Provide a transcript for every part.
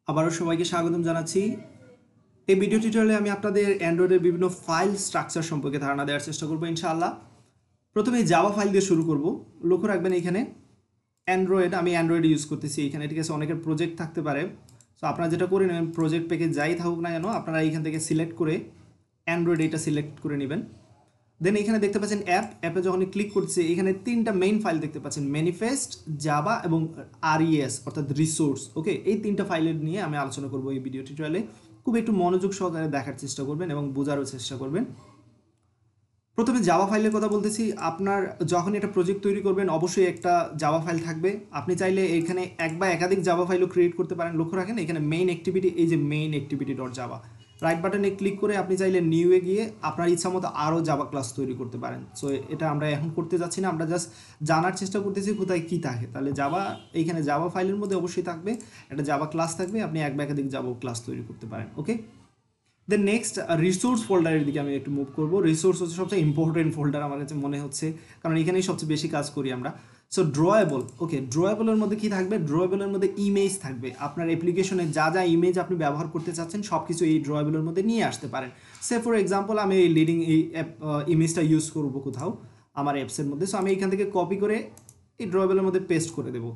আবারও সবাইকে স্বাগতম জানাচ্ছি। এই ভিডিও টিউটোরিয়ালে আমি আপনাদের অ্যান্ড্রয়েডের বিভিন্ন ফাইল স্ট্রাকচার সম্পর্কে ধারণা দেওয়ার চেষ্টা করব ইনশাআল্লাহ। প্রথমে জাভা ফাইল দিয়ে শুরু করব। লক্ষ্য রাখবেন এখানে আমি অ্যান্ড্রয়েড ইউজ করতেছি এখানে, ঠিক আছে। অনেকের প্রজেক্ট থাকতে পারে, সো আপনারা যেটা করে নেবেন, প্রজেক্ট প্যাকেজ যাই থাকুক না কেন আপনারা এইখান থেকে সিলেক্ট করে অ্যান্ড্রয়েড এটা সিলেক্ট করে নেবেন। দেন এখানে দেখতে পাচ্ছেন অ্যাপে যখন ক্লিক করছে এখানে তিনটা মেইন ফাইল দেখতে পাচ্ছেন, ম্যানিফেস্ট, জাভা এবং আরইএস অর্থাৎ রিসোর্স। ওকে, এই তিনটা ফাইলের নিয়ে আমি আলোচনা করব এই ভিডিও টিউটোরিয়ালে। খুব একটু মনোযোগ সহকারে দেখার চেষ্টা করবেন এবং বোঝারও চেষ্টা করবেন। প্রথমে জাভা ফাইলের কথা বলতেছি। আপনার যখন একটা প্রজেক্ট তৈরি করবেন অবশ্যই একটা জাভা ফাইল থাকবে। আপনি চাইলে এখানে এক বা একাধিক জাভা ফাইলও ক্রিয়েট করতে পারেন। লক্ষ্য রাখেন এখানে মেইন অ্যাক্টিভিটি, এই যে main activity dot Java, right বাটনে ক্লিক করে আপনি চাইলে নিউয়ে গিয়ে আপনার ইচ্ছা মতো আরও জাভা ক্লাস তৈরি করতে পারেন। সো এটা আমরা এখন করতে যাচ্ছি না, আমরা জাস্ট জানার চেষ্টা করতেছি কোথায় কী থাকে। তাহলে জাভা, এইখানে জাভা ফাইলের মধ্যে অবশ্যই থাকবে একটা জাভা ক্লাস থাকবে, আপনি এক বা একাধিক জাভা ক্লাস তৈরি করতে পারেন। ওকে, দেন নেক্সট রিসোর্স ফোল্ডারের দিকে আমি একটু মুভ করবো। রিসোর্স হচ্ছে সবচেয়ে ইম্পর্টেন্ট ফোল্ডার আমার কাছে মনে হচ্ছে, কারণ এখানেই সবচেয়ে বেশি কাজ করি আমরা। সো ড্রয়েবল, ওকে, ড্রয়েবলের মধ্যে কি থাকবে? ড্রয়েবলের মধ্যে ইমেজ থাকবে। আপনার অ্যাপ্লিকেশনে যা যা ইমেজ আপনি ব্যবহার করতে চাচ্ছেন সব কিছু এই ড্রয়েবলের মধ্যে নিয়ে আসতে পারেন। সে ফর এক্সাম্পল আমি এই লিডিং এই ইমেজটা ইউজ করবো কোথাও আমার অ্যাপসের মধ্যে, সো আমি এখান থেকে কপি করে এই ড্রয়েবলের মধ্যে পেস্ট করে দেবো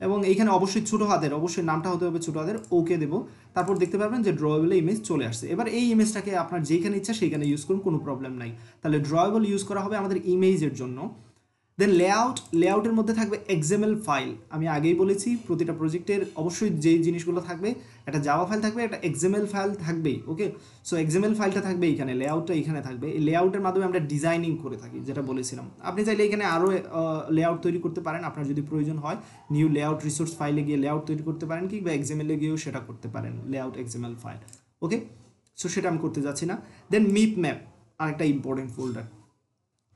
এবং এইখানে অবশ্যই ছোটো হাতের, অবশ্যই নামটা হতে হবে ছোটো হাতের, ওকে দেবো। তারপর দেখতে পারবেন যে ড্রয়েবলে ইমেজ চলে আসছে। এবার এই ইমেজটাকে আপনার যেখানে ইচ্ছা সেইখানে ইউজ করুন, কোনো প্রবলেম নাই। তাহলে ড্রয়েবল ইউজ করা হবে আমাদের ইমেজের জন্য। দেন লেআউটের মধ্যে থাকবে এক্সএমএল ফাইল। আমি আগেই বলেছি প্রতিটা প্রজেক্টের অবশ্যই যেই জিনিসগুলো থাকবে, একটা জাভা ফাইল থাকবে, একটা এক্সএমএল ফাইল থাকবেই। ওকে, সো এক্সএমএল ফাইলটা থাকবে এইখানে, লেআউটটা এখানে থাকবে। এই লেআউটের মাধ্যমে আমরা ডিজাইনিং করে থাকি, যেটা বলেছিলাম। আপনি চাইলে এখানে আরও লেআউট তৈরি করতে পারেন আপনার যদি প্রয়োজন হয়। নিউ লেআউট রিসোর্স ফাইলে গিয়ে লেআউট তৈরি করতে পারেন, কিংবা এক্সএমএলে গিয়েও সেটা করতে পারেন, লেআউট এক্সএমএল ফাইল। ওকে, সো সেটা আমি করতে যাচ্ছি না। দেন মিপ ম্যাপ, আরেকটা ইম্পর্টেন্ট ফোল্ডার।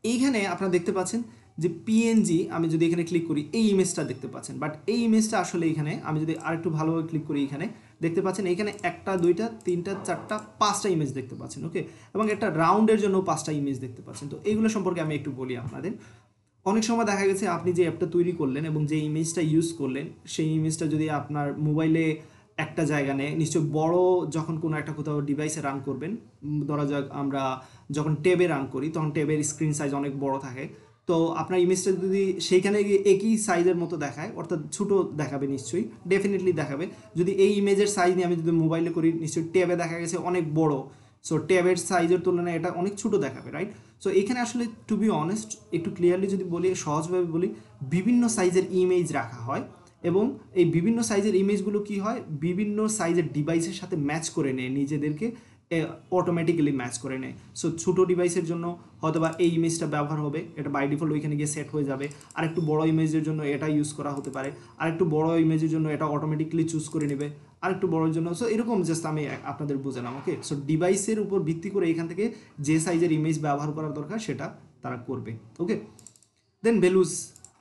এইখানে আপনারা দেখতে পাচ্ছেন যে পিএনজি, আমি যদি এখানে ক্লিক করি এই ইমেজটা দেখতে পাচ্ছেন, বাট এই ইমেজটা আসলে এখানে আমি যদি আরেকটু ভালোভাবে ক্লিক করি, এখানে দেখতে পাচ্ছেন এখানে একটা, দুইটা, তিনটা, চারটা, পাঁচটা ইমেজ দেখতে পাচ্ছেন। ওকে, এবং একটা রাউন্ডের জন্য পাঁচটা ইমেজ দেখতে পাচ্ছেন। তো এইগুলো সম্পর্কে আমি একটু বলি আপনাদের। অনেক সময় দেখা গেছে আপনি যে অ্যাপটা তৈরি করলেন এবং যে ইমেজটা ইউজ করলেন, সেই ইমেজটা যদি আপনার মোবাইলে একটা জায়গা নেয়, নিশ্চয় বড়, যখন কোনো একটা কোথাও ডিভাইসে রান করবেন, ধরা যাক আমরা যখন ট্যাবে রান করি তখন ট্যাবের স্ক্রিন সাইজ অনেক বড় থাকে। তো আপনার ইমেজটা যদি সেইখানে গিয়ে একই সাইজের মতো দেখায়, অর্থাৎ ছোটো দেখাবে, নিশ্চয়ই ডেফিনেটলি দেখাবে। যদি এই ইমেজের সাইজ নিয়ে আমি যদি মোবাইলে করি, নিশ্চয়ই ট্যাবে দেখা গেছে অনেক বড়, সো ট্যাবের সাইজের তুলনায় এটা অনেক ছোটো দেখাবে, রাইট? সো এখানে আসলে টু বি অনেস্ট, একটু ক্লিয়ারলি যদি বলি, সহজভাবে বলি, বিভিন্ন সাইজের ইমেজ রাখা হয় এবং এই বিভিন্ন সাইজের ইমেজগুলো কি হয়, বিভিন্ন সাইজের ডিভাইসের সাথে ম্যাচ করে নেয়, নিজেদেরকে অটোমেটিক্যালি ম্যাচ করে নেয়। সো ছোটো ডিভাইসের জন্য হয়তোবা এই ইমেজটা ব্যবহার হবে, এটা বাই ডিফল্ট ওইখানে গিয়ে সেট হয়ে যাবে। আর একটু বড় ইমেজের জন্য এটা ইউজ করা হতে পারে, আর একটু বড় ইমেজের জন্য এটা অটোমেটিক্যালি চুজ করে নেবে, আর একটু বড়োর জন্য। সো এরকম জাস্ট আমি আপনাদের বোঝালাম। ওকে, সো ডিভাইসের উপর ভিত্তি করে এখান থেকে যে সাইজের ইমেজ ব্যবহার করার দরকার সেটা তারা করবে। ওকে, দেন ভ্যালুজ,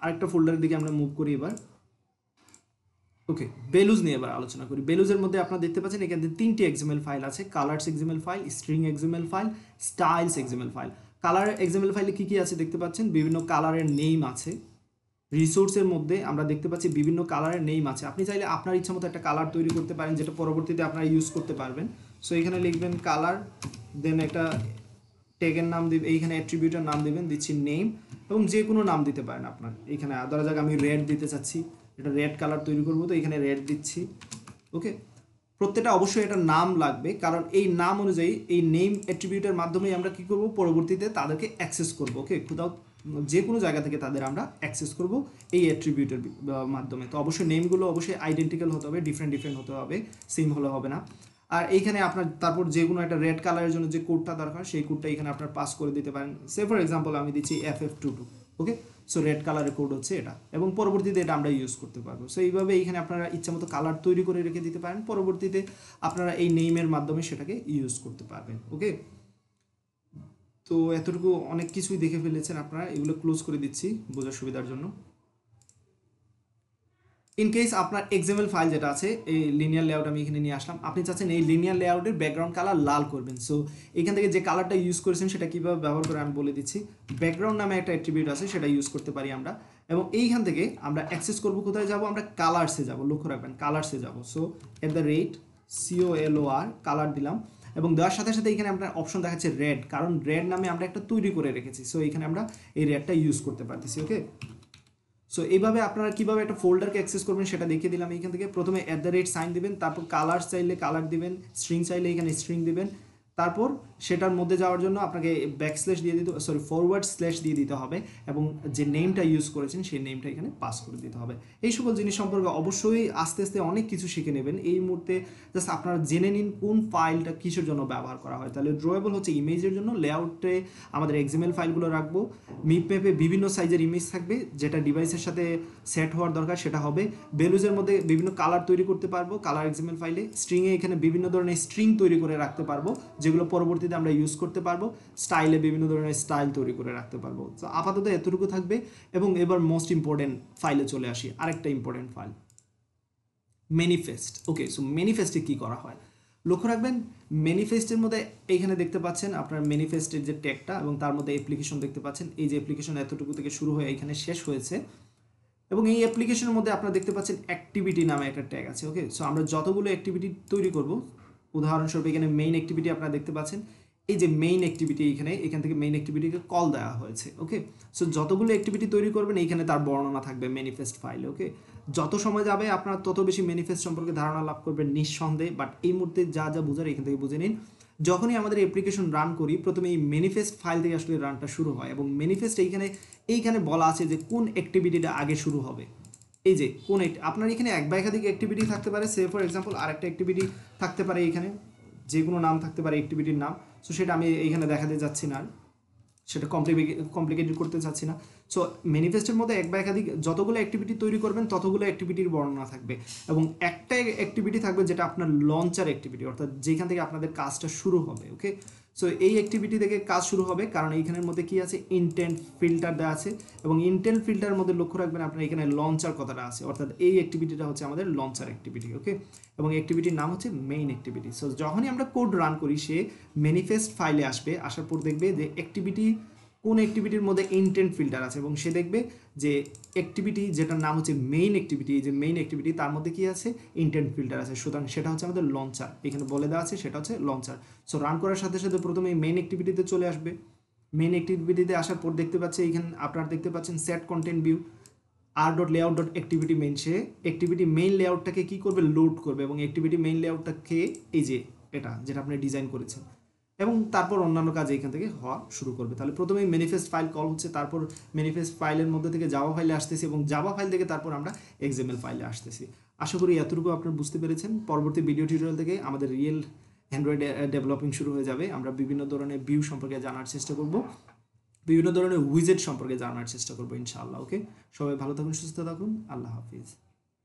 আরেকটা ফোল্ডারের দিকে আমরা মুভ করি এবার। ওকে, বেলুজ নিয়ে এবার আলোচনা করি। বেলুজের মধ্যে আপনারা দেখতে পাচ্ছেন এখানে তিনটি এক্সএমএল ফাইল আছে, colours XML file, string XML file, styles XML file. Colour XML ফাইলে কী কী আছে দেখতে পাচ্ছেন, বিভিন্ন কালারের নেম আছে। রিসোর্সের মধ্যে আমরা দেখতে পাচ্ছি বিভিন্ন কালারের নেম আছে। আপনি চাইলে আপনার ইচ্ছা মতো একটা কালার তৈরি করতে পারেন, যেটা পরবর্তীতে আপনারা ইউজ করতে পারবেন। সো এখানে লিখবেন কালার, দেন একটা ট্যাগের নাম দিবেন, এইখানে অ্যাট্রিবিউটের নাম দিবেন, দিচ্ছি নেম, এবং যে কোনো নাম দিতে পারেন আপনার। এখানে ধরা যাক আমি রেড দিতে চাচ্ছি, এটা রেড কালার তৈরি করবো, তো এখানে রেড দিচ্ছি। ওকে, প্রত্যেকটা অবশ্যই একটা নাম লাগবে, কারণ এই নাম অনুযায়ী এই নেম অ্যাট্রিবিউটের মাধ্যমেই আমরা কী করবো, পরবর্তীতে তাদেরকে অ্যাক্সেস করবো। ওকে, কোথাও যে কোনো জায়গা থেকে তাদের আমরা অ্যাক্সেস করব এই অ্যাট্রিবিউটের মাধ্যমে। তো অবশ্যই নেমগুলো অবশ্যই আইডেন্টিক্যাল হতে হবে, ডিফারেন্ট হতে হবে, সেম হলে হবে না। আর এইখানে আপনার তারপর যে কোনো একটা রেড কালারের জন্য যে কোডটা দরকার সেই কোডটা এখানে আপনার পাস করে দিতে পারেন। সে ফর এক্সাম্পল আমি দিচ্ছি FF22। ওকে, সো রেড কালারের কোড হচ্ছে এটা, এবং পরবর্তীতে এটা আমরা ইউজ করতে পারবো। সো এইভাবে এইখানে আপনারা ইচ্ছা মতো কালার তৈরি করে রেখে দিতে পারেন, পরবর্তীতে আপনারা এই নেমের মাধ্যমে সেটাকে ইউজ করতে পারবেন। ওকে, তো এতটুকু অনেক কিছুই দেখে ফেলেছেন আপনারা, এগুলো ক্লোজ করে দিচ্ছি বোঝার সুবিধার জন্য। ইন কেস আপনার এক্সএমএল ফাইল যেটা আছে, এই লিনিয়ার লেআউট আমি এখানে নিয়ে আসলাম, আপনি চাচ্ছেন এই লিনিয়ার লেআউটের ব্যাকগ্রাউন্ড কালার লাল করবেন। সো এখান থেকে যে কালারটা ইউজ করেছেন সেটা কীভাবে ব্যবহার করে আমি বলে দিচ্ছি। ব্যাকগ্রাউন্ড নামে একটা অ্যাট্রিবিউট আছে, সেটা ইউজ করতে পারি আমরা। এবং এইখান থেকে আমরা অ্যাক্সেস করব কোথায় যাব, আমরা কালার্সে যাব, লক্ষ্য রাখবেন কালার্সে যাব। সো @COLOR কালার দিলাম এবং দেওয়ার সাথে সাথে এখানে আপনার অপশন দেখাচ্ছে রেড, কারণ রেড নামে আমরা একটা তৈরি করে রেখেছি। সো এখানে আমরা এই রেডটা ইউজ করতে পারতেছি। ওকে, সো এইভাবে আপনারা কীভাবে একটা ফোল্ডারকে অ্যাক্সেস করবেন সেটা দেখিয়ে দিলাম। এইখান থেকে প্রথমে সাইন দিবেন, তারপর কালার চাইলে কালার দিবেন, স্ট্রিং চাইলে এখানে স্ট্রিং দিবেন, তারপর সেটার মধ্যে যাওয়ার জন্য আপনাকে ব্যাকস্ল্যাশ দিয়ে দিতে, সরি ফরওয়ার্ড স্ল্যাশ দিয়ে দিতে হবে এবং যে নেমটা ইউজ করেছেন সেই নেমটা এখানে পাস করে দিতে হবে। এই সকল জিনিস সম্পর্কে অবশ্যই আস্তে আস্তে অনেক কিছু শিখে নেবেন। এই মুহূর্তে জাস্ট আপনারা জেনে নিন কোন ফাইলটা কিসের জন্য ব্যবহার করা হয়। তাহলে ড্রয়েবল হচ্ছে ইমেজের জন্য, লেআউটে আমাদের এক্সএমএল ফাইলগুলো রাখবো, মিপ ম্যাপে বিভিন্ন সাইজের ইমেজ থাকবে যেটা ডিভাইসের সাথে সেট হওয়ার দরকার সেটা হবে, বেলুজের মধ্যে বিভিন্ন কালার তৈরি করতে পারবো কালার এক্সএমএল ফাইলে, স্ট্রিংয়ে এখানে বিভিন্ন ধরনের স্ট্রিং তৈরি করে রাখতে পারবো যেগুলো পরবর্তীতে আমরা ইউজ করতে পারবো, স্টাইলে বিভিন্ন ধরনের স্টাইল তৈরি করে রাখতে পারবো। তো আপাতত এতটুকু থাকবে। এবং এবার মোস্ট ইম্পর্টেন্ট ফাইলে চলে আসি, আরেকটা ইম্পর্টেন্ট ফাইল ম্যানিফেস্ট। ওকে, সো ম্যানিফেস্টে কী করা হয় লক্ষ্য রাখবেন। ম্যানিফেস্টের মধ্যে এইখানে দেখতে পাচ্ছেন আপনার ম্যানিফেস্টের যে ট্যাগটা এবং তার মধ্যে অ্যাপ্লিকেশন দেখতে পাচ্ছেন। এই যে অ্যাপ্লিকেশন এতটুকু থেকে শুরু হয়ে এখানে শেষ হয়েছে এবং এই অ্যাপ্লিকেশনের মধ্যে আপনারা দেখতে পাচ্ছেন অ্যাক্টিভিটি নামে একটা ট্যাগ আছে। ওকে, সো আমরা যতগুলো অ্যাক্টিভিটি তৈরি করব, উদাহরণস্বরূপ এখানে মেইন অ্যাক্টিভিটি আপনারা দেখতে পাচ্ছেন, এই যে মেইন অ্যাক্টিভিটি এখান থেকে মেইন অ্যাক্টিভিটিকে কল দেওয়া হয়েছে। ওকে, সো যতগুলো অ্যাক্টিভিটি তৈরি করবেন এইখানে তার বর্ণনা থাকবে ম্যানিফেস্ট ফাইলে। ওকে, যত সময় যাবে আপনারা তত বেশি ম্যানিফেস্ট সম্পর্কে ধারণা লাভ করবেন নিঃসন্দেহে। বাট এই মুহূর্তে যা যা বোঝার এখান থেকে বুঝে নিন। যখনই আমাদের অ্যাপ্লিকেশন রান করি প্রথমে এই ম্যানিফেস্ট ফাইল থেকে আসলে রানটা শুরু হয় এবং ম্যানিফেস্ট এইখানে বলা আছে যে কোন অ্যাক্টিভিটিটা আগে শুরু হবে। এই যে কোন আপনার এখানে এক বা একাধিক অ্যাক্টিভিটি থাকতে পারে, সে ফর এক্সাম্পল আরেকটা অ্যাক্টিভিটি থাকতে পারে, এখানে যে কোনো নাম থাকতে পারে অ্যাক্টিভিটির নাম। সো সেটা আমি এইখানে দেখাতে যাচ্ছি না, সেটা কমপ্লিকেটেড করতে চাচ্ছি না। সো ম্যানিফেস্টের মধ্যে এক বা একাধিক যতগুলো অ্যাক্টিভিটি তৈরি করবেন ততগুলো অ্যাক্টিভিটির বর্ণনা থাকবে এবং একটা অ্যাক্টিভিটি থাকবে যেটা আপনার লঞ্চার অ্যাক্টিভিটি, অর্থাৎ যেখান থেকে আপনাদের কাজটা শুরু হবে। ওকে, সো এই অ্যাক্টিভিটি থেকে কাজ শুরু হবে কারণ এইখানের মধ্যে কি আছে, ইনটেন্ট ফিল্টার দেওয়া আছে এবং ইনটেন্ট ফিল্টারের মধ্যে লক্ষ্য রাখবেন আপনার এখানে লঞ্চার কথাটা আছে, অর্থাৎ এই অ্যাক্টিভিটিটা হচ্ছে আমাদের লঞ্চার অ্যাক্টিভিটি। ওকে, এবং অ্যাক্টিভিটির নাম হচ্ছে মেইন অ্যাক্টিভিটি। সো যখনই আমরা কোড রান করি সে ম্যানিফেস্ট ফাইলে আসবে, আসার পর দেখবে যে কোন অ্যাক্টিভিটির মধ্যে ইনটেন্ট ফিল্টার আছে এবং সে দেখবে যে অ্যাক্টিভিটি যেটার নাম হচ্ছে মেইন অ্যাক্টিভিটি, এই যে মেইন অ্যাক্টিভিটি তার মধ্যে কি আছে, ইনটেন্ট ফিল্টার আছে। সুতরাং সেটা হচ্ছে আমাদের লঞ্চার, এখানে বলে দেওয়া আছে সেটা হচ্ছে লঞ্চার। সো রান করার সাথে সাথে প্রথমে মেইন অ্যাক্টিভিটিতে চলে আসবে। মেইন অ্যাক্টিভিটিতে আসার পর দেখতে পাচ্ছে এইখানে আপনারা দেখতে পাচ্ছেন set contained view r.layout.activity main, সে অ্যাক্টিভিটি মেইন লেআউটটাকে কী করবে, লোড করবে এবং অ্যাক্টিভিটি মেইন লেআউটটাকে এই যে এটা যেটা আপনি ডিজাইন করেছেন এবং তারপর অন্যান্য কাজ এখান থেকে হওয়া শুরু করবে। তাহলে প্রথমে ম্যানিফেস্ট ফাইল কল হচ্ছে, তারপর ম্যানিফেস্ট ফাইলের মধ্যে থেকে জাভা ফাইলে আসতেছি এবং জাভা ফাইল থেকে তারপর আমরা এক্সএমএল ফাইলে আসতেছি। আশা করি এতটুকু আপনারা বুঝতে পেরেছেন। পরবর্তী ভিডিও টিউটোরিয়াল থেকে আমাদের রিয়েল অ্যান্ড্রয়েড ডেভেলপিং শুরু হয়ে যাবে। আমরা বিভিন্ন ধরনের ভিউ সম্পর্কে জানার চেষ্টা করব, বিভিন্ন ধরনের উইজেট সম্পর্কে জানার চেষ্টা করবো ইনশাআল্লাহ। ওকে, সবাই ভালো থাকুন, সুস্থ থাকুন, আল্লাহ হাফিজ।